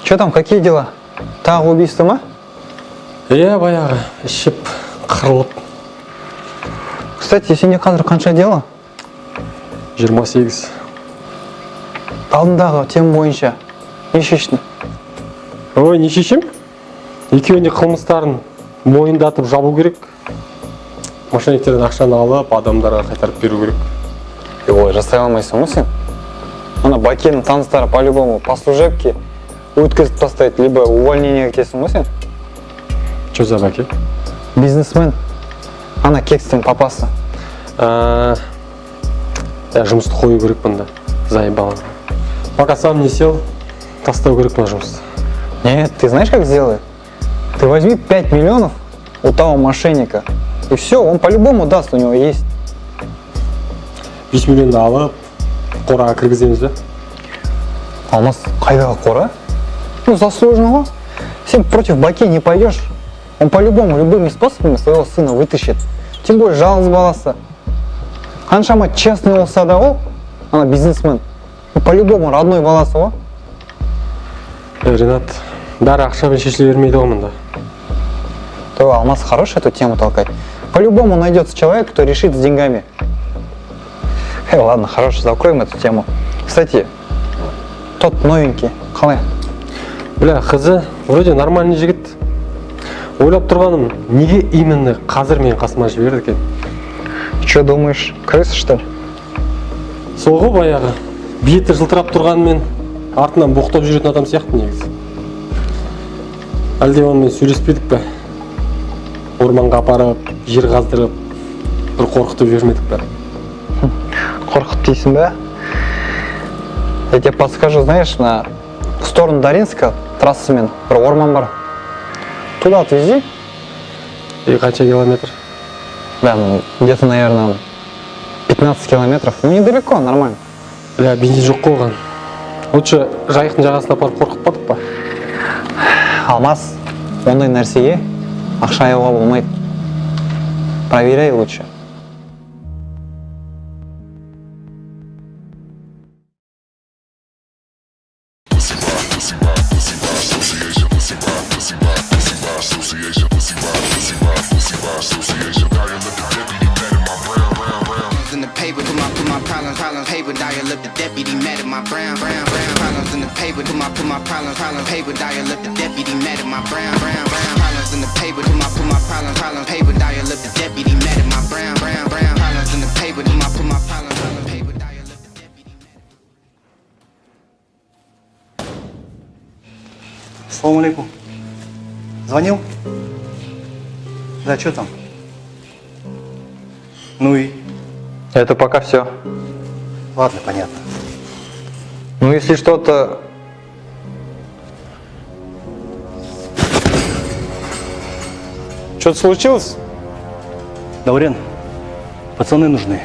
Че там, какие дела? Тағы убийство ма? Иә, баяғы, ішіп, қырылып. Кстати, сенде қазір қанша дело? 28. Алдындағы тема бойынша не шештің? Ой, не шешем? Екеуіне қылмыстарын мойындатып жабу керек. Мошенниктерден ақшаны алып, адамдарға қайтарып беру керек. Олай жасай алмайсың ғой сен? Ана Бакенің таныстары по-любому по служебке өткізіп тастайды, либо увольнение кетесің ғой сен? Че за Баке? Бизнесмен. Ана Кекстің папасы. Жұмысты қою керек бұнда. Заебало. Пока сам не сел, тастау керек на жұмысты. Нет, ты знаешь, как сделай? Ты возьми 5 миллионов у того мошенника, и все, он по-любому даст, у него есть. 5 миллионды алып, қораға кіргіземіз бе? Алмас, қайдағы қора? Ну, заслуженно ғой. Сен против Баке не пойдешь. Он по-любому любыми способами своего сына вытащит. Тем более жалғыз баласы. Қаншама честный болса да ол, ана бизнесмен. Ну, по-любому родной баласы ғой. Ренат, бәрі ақшамен шешіле бермейді ғой мұнда. То Алмаз хорош эту тему толкать. По-любому найдется человек, кто решит с деньгами. Ладно, хорошо, закроем эту тему. Кстати, тот новенький, қалай? Бля, қызы, вроде нормальный жігіт. Ойлап тұрғаным, неге именно қазір мен қасыма жіберді екен? Че думаешь, крыса, что ли? Сол ғой баяғы, беті жылтырап тұрғанымен артынан боқтап жүретін адам сияқты негізі. Әлде онымен сөйлеспедік пе? Орманға апарып, жер қаздырып, бір қорқытып жібермедік пе? Қорқыт дейсің бе? Я тебе подскажу, знаешь, в сторону Даринска трассамен бір орман бар. Туда отвези. И қанша километр? Да, ну, где-то, наверное, 15 километров. Ну, недалеко, нормально. Бля, бензин жоқ қойған. Лучше жайықтың жағасына апарып қорқытпадық па? Алмаз, ондай нәрсеге ақша аяуға болмайды. Проверяй лучше. Салам алейкум. Звонил? Да, что там? Ну и? Это пока все. Ладно, понятно. Ну, если что-то... Что-то случилось? Даурен, пацаны нужны.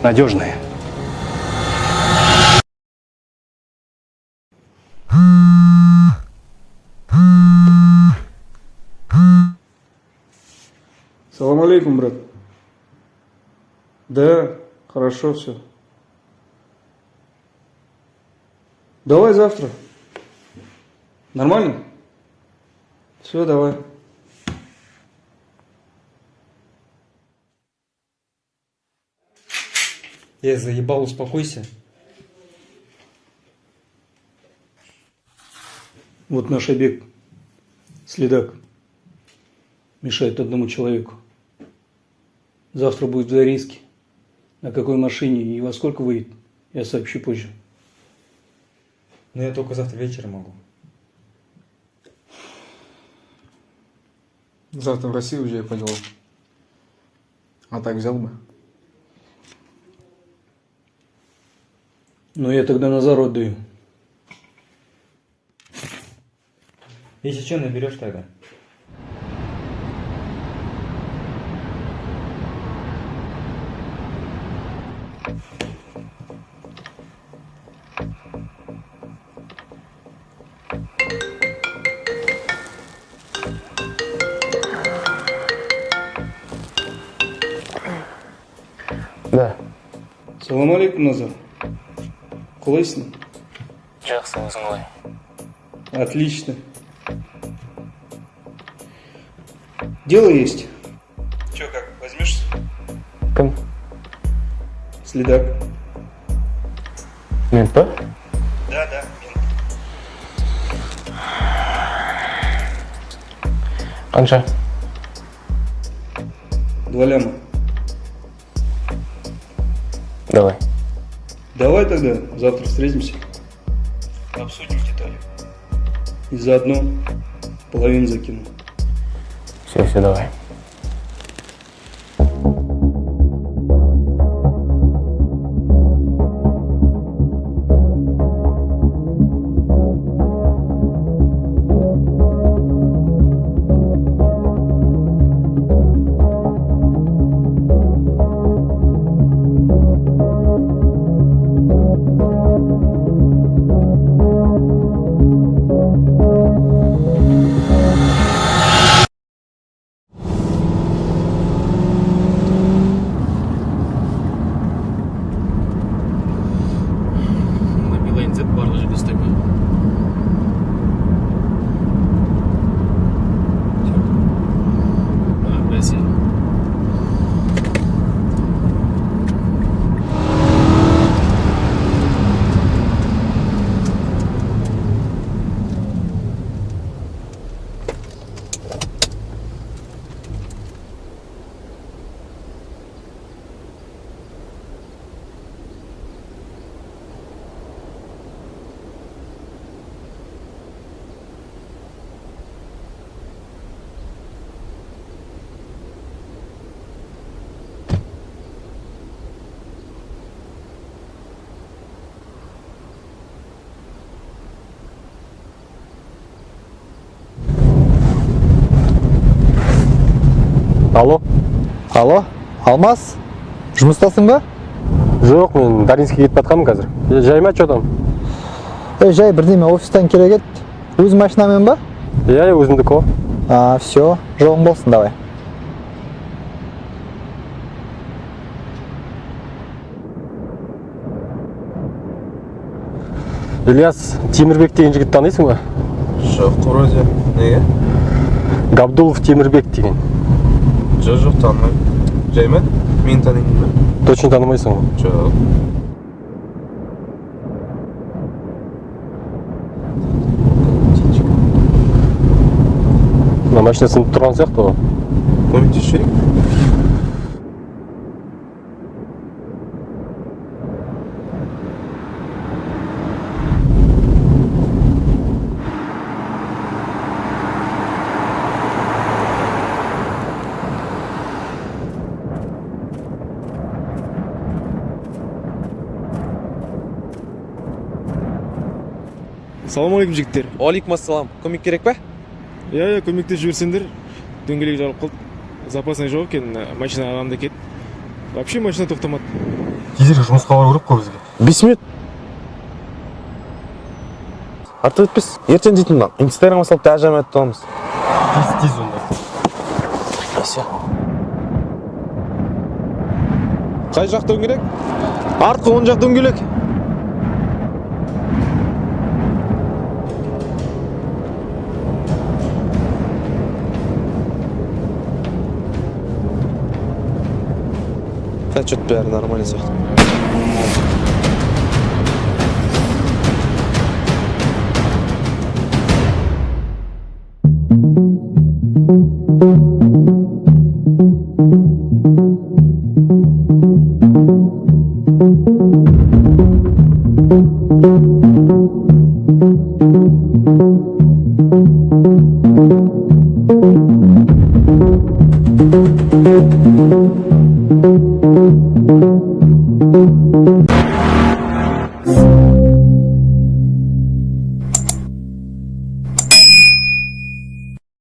Надежные. Салам алейкум, брат. Да, хорошо все. Давай завтра. Нормально? Все, давай. Я заебал, успокойся. Вот наш объект. Следак. Мешает одному человеку. Завтра будет в Зариске. На какой машине и во сколько выйдет, я сообщу позже. Но я только завтра вечером могу. Завтра в Россию уезжаю по делам. А так взял бы. Ну, я тогда Назару отдаю. Если что, наберешь тогда. Да. Салам алейкум, Назар. Классно. Жақсы, өзің қалай? Отлично. Дело есть. Че, как, возьмешься? Кім? Следак. Мен па? Да, мент. Қанша? 2 ляма. Давай. Давай тогда завтра встретимся. Обсудим детали. И заодно половину закину. Все, давай. Билайн Z барлық жерде істеп қой. Бәсе. Алло, Алмас? Жұмыстасың ба? Жоқ, мен Даринскийге кетіп жатқанмын қазір. Жай ма, че там? Жай, бірдеме офистен керек еді. Өз машинамен ба? Иә, өзімдікі о. Все, жолың болсын, давай. Ильяс Темірбек деген жігіт танисың ба? Жоқ, вроде. Неге? Габдулов Темірбек деген. Жоқ, танымаймын. Жай ма? Мені танитын ба? Точно танымайсың ғой? Жоқ. Мына машина сынып тұрған сияқты ғой. Көмектесіп жіберейін? Ассалаумағалейкум жігіттер. Алейкум ассалам. Көмек керек пе? Иә, көмекте жіберсеңдер. Дөңгелек жарылып қалды. Запасный жоқ екен, машина ағамда кет. Вообще машина тоқтамады. Тезірек жұмысқа бару керек қой бізге. 5 минут. Артып өтпес. Ертең дейтін ба? Инстаграмға салып тәжірибе етіп аламыз. Тез онда. Все. Қай жақ дөңгелек? Артқы оң жақ дөңгелек. Что-то бәрі нормально сияқты.